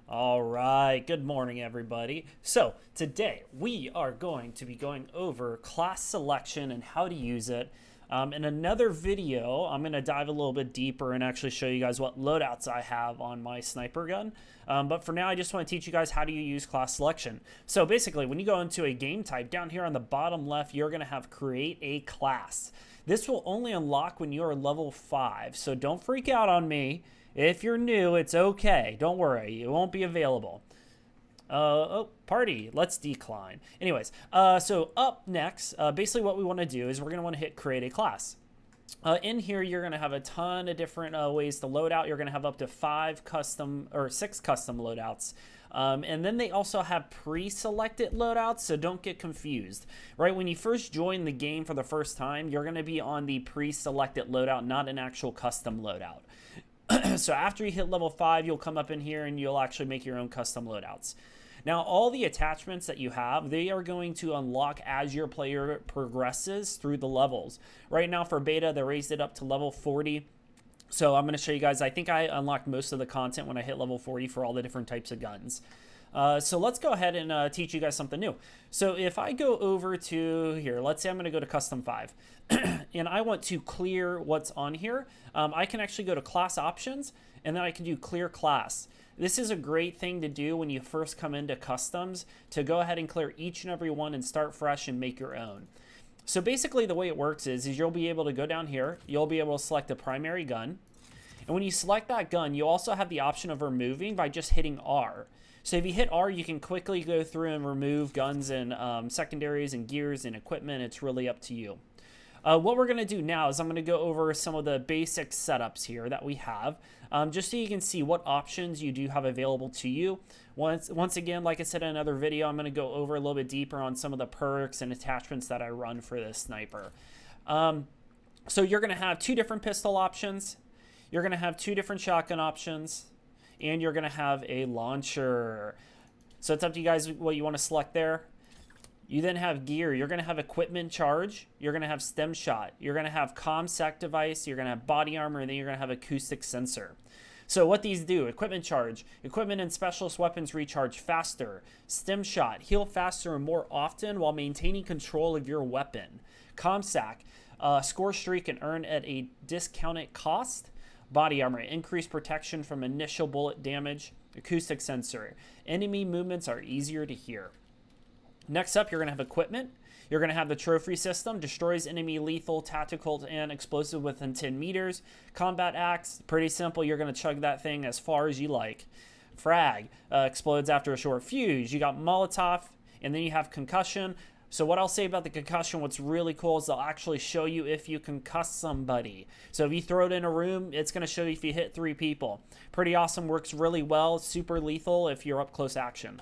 All right, good morning, everybody. So, today we are going to be going over class selection and how to use it. In another video, I'm going to dive a little bit deeper and actually show you guys what loadouts I have on my sniper gun. But for now, I just want to teach you guys how to use class selection. So, basically, when you go into a game type, down here on the bottom left, you're going to have create a class. This will only unlock when you are level 5, so don't freak out on me. If you're new, it's okay. Don't worry. It won't be available. Oh, party. Let's decline. Anyways, so up next, basically what we want to do is we're going to want to hit create a class. In here, you're going to have a ton of different ways to load out. You're going to have up to 6 custom loadouts. And then they also have pre-selected loadouts, so don't get confused. Right, when you first join the game for the first time, you're going to be on the pre-selected loadout, not an actual custom loadout. So after you hit level 5, you'll come up in here and you'll actually make your own custom loadouts. Now, all the attachments that you have, they are going to unlock as your player progresses through the levels. Right now for beta, they raised it up to level 40. So I'm going to show you guys, I think I unlocked most of the content when I hit level 40 for all the different types of guns. So let's go ahead and teach you guys something new. So if I go over to here, let's say I'm going to go to custom 5 and I want to clear what's on here. I can actually go to class options and then I can do clear class. This is a great thing to do when you first come into customs, to go ahead and clear each and every one and start fresh and make your own. So basically the way it works is you'll be able to go down here, you'll be able to select a primary gun. And when you select that gun, you also have the option of removing by just hitting R. So if you hit R, you can quickly go through and remove guns and secondaries and gears and equipment. It's really up to you. What we're going to do now is I'm going to go over some of the basic setups here that we have, just so you can see what options you do have available to you. Once again, like I said in another video, I'm going to go over a little bit deeper on some of the perks and attachments that I run for this sniper. So you're going to have 2 different pistol options. You're going to have 2 different shotgun options. And you're going to have a launcher. So it's up to you guys what you want to select there. You then have gear. You're going to have equipment charge. You're going to have stem shot. You're going to have comm-sec device. You're going to have body armor. And then you're going to have acoustic sensor. So what these do: equipment charge. Equipment and specialist weapons recharge faster. Stem shot. Heal faster and more often while maintaining control of your weapon. Comm-sec. Score streak and earn at a discounted cost. Body armor, increased protection from initial bullet damage. Acoustic sensor, enemy movements are easier to hear. Next up, you're going to have equipment. You're going to have the trophy system, destroys enemy lethal, tactical, and explosive within 10 meters. Combat axe, pretty simple. You're going to chug that thing as far as you like. Frag, explodes after a short fuse. You got Molotov, and then you have concussion. So what I'll say about the concussion, what's really cool is they'll actually show you if you concuss somebody. So if you throw it in a room, it's going to show you if you hit 3 people. Pretty awesome, works really well, super lethal if you're up close action.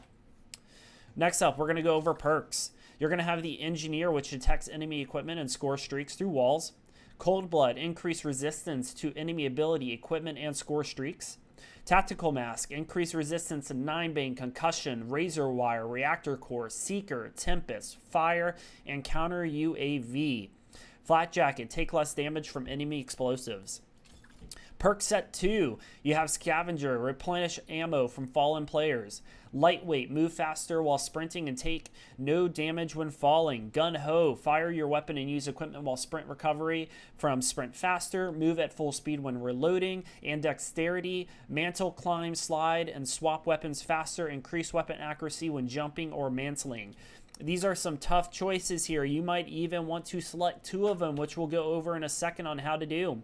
Next up, we're going to go over perks. You're going to have the engineer, which detects enemy equipment and score streaks through walls. Cold blood, increase resistance to enemy ability, equipment, and score streaks. Tactical mask, increase resistance to 9-bang, concussion, razor wire, reactor core, seeker, tempest, fire, and counter UAV. Flat jacket, take less damage from enemy explosives. Perk set 2, you have scavenger, replenish ammo from fallen players. Lightweight, move faster while sprinting and take no damage when falling. Gun ho, fire your weapon and use equipment while sprint recovery from sprint faster, move at full speed when reloading, and dexterity, mantle, climb, slide, and swap weapons faster, increase weapon accuracy when jumping or mantling. These are some tough choices here. You might even want to select 2 of them, which we'll go over in a second on how to do.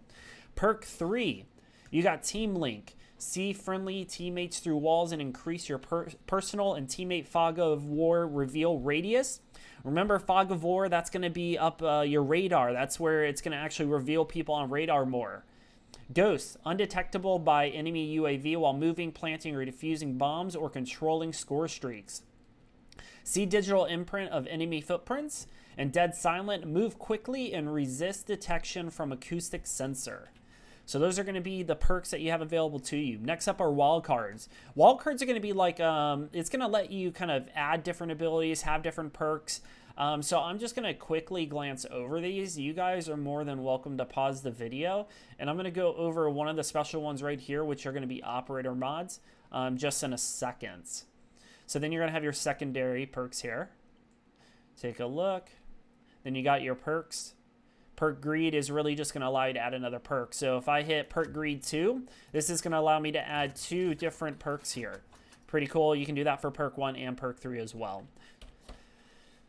Perk 3, you got Team Link. See friendly teammates through walls and increase your personal and teammate fog of war reveal radius. Remember, fog of war, that's going to be up your radar. That's where it's going to actually reveal people on radar more. Ghost, undetectable by enemy UAV while moving, planting, or defusing bombs or controlling score streaks. See digital imprint of enemy footprints. And dead silent, move quickly and resist detection from acoustic sensor. So those are going to be the perks that you have available to you. Next up are wildcards. Wildcards are going to be like, it's going to let you kind of add different abilities, have different perks. So I'm just going to quickly glance over these. You guys are more than welcome to pause the video, and I'm going to go over one of the special ones right here, which are going to be operator mods, just in a second. So then you're going to have your secondary perks here. Take a look. Then you got your perks. Perk greed is really just going to allow you to add another perk. So if I hit perk greed 2, this is going to allow me to add 2 different perks here. Pretty cool. You can do that for perk 1 and perk 3 as well.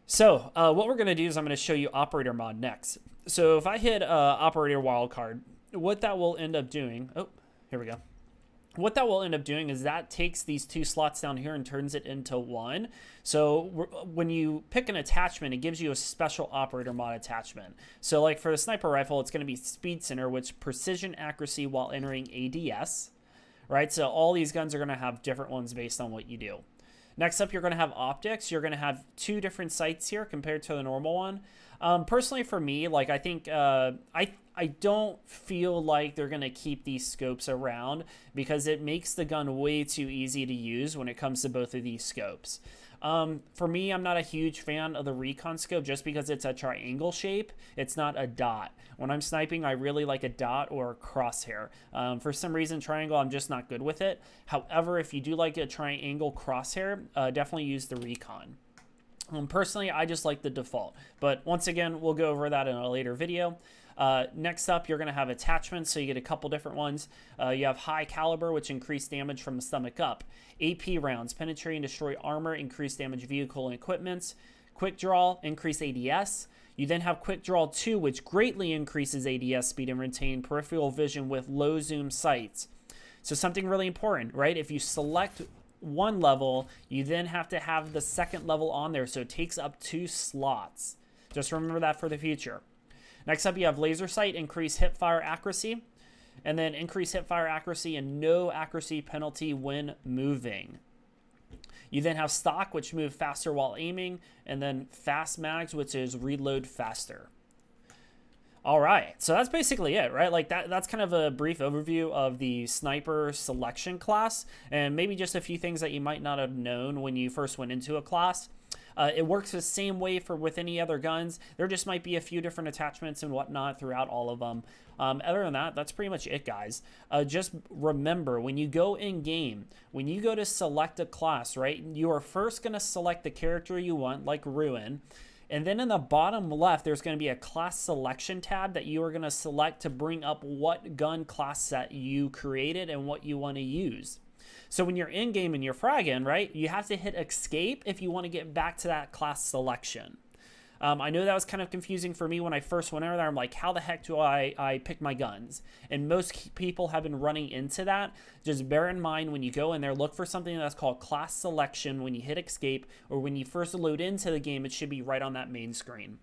So what we're going to do is I'm going to show you operator mod next. So if I hit operator wildcard, what that will end up doing, oh, here we go. What that will end up doing is that takes these 2 slots down here and turns it into 1. So when you pick an attachment, it gives you a special operator mod attachment. So like for the sniper rifle, it's going to be speed center, which precision accuracy while entering ADS, right? So all these guns are going to have different ones based on what you do. Next up, you're going to have optics. You're going to have 2 different sights here compared to the normal one. Personally, for me, like I think I don't feel like they're going to keep these scopes around because it makes the gun way too easy to use when it comes to both of these scopes. For me, I'm not a huge fan of the recon scope just because it's a triangle shape. It's not a dot. When I'm sniping, I really like a dot or a crosshair. For some reason, triangle, I'm just not good with it. However, if you do like a triangle crosshair, definitely use the recon. Personally, I just like the default. But once again, we'll go over that in a later video. Next up, you're going to have attachments, so you get a couple different ones. You have high caliber, which increase damage from the stomach up. AP rounds, penetrate and destroy armor, increase damage vehicle and equipments. Quick draw, increase ADS. You then have quick draw 2, which greatly increases ADS speed and retain peripheral vision with low zoom sights. So something really important, right? If you select one level, you then have to have the second level on there, so it takes up 2 slots. Just remember that for the future. Next up, you have laser sight, increase hip fire accuracy, and then increase hip fire accuracy and no accuracy penalty when moving. You then have stock, which move faster while aiming, and then fast mags, which is reload faster. All right, so that's basically it, right? Like that's kind of a brief overview of the sniper selection class, and maybe just a few things that you might not have known when you first went into a class. It works the same way with any other guns. There just might be a few different attachments and whatnot throughout all of them. Other than that, that's pretty much it, guys. Just remember, when you go in game, when you go to select a class, right, you are first going to select the character you want, like Ruin. And then in the bottom left, there's going to be a class selection tab that you are going to select to bring up what gun class set you created and what you want to use. So when you're in game and you're fragging, right, you have to hit escape if you want to get back to that class selection. I know that was kind of confusing for me when I first went over there. I'm like, how the heck do I pick my guns? And most people have been running into that. Just bear in mind when you go in there, look for something that's called class selection when you hit escape, or when you first load into the game, it should be right on that main screen.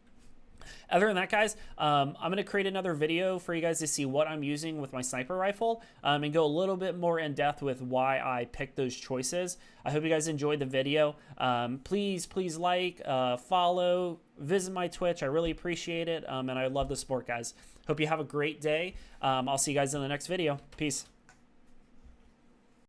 Other than that, guys, I'm going to create another video for you guys to see what I'm using with my sniper rifle, and go a little bit more in depth with why I picked those choices. I hope you guys enjoyed the video. Please like, follow, visit my Twitch. I really appreciate it, and I love the support, guys. Hope you have a great day. I'll see you guys in the next video. Peace.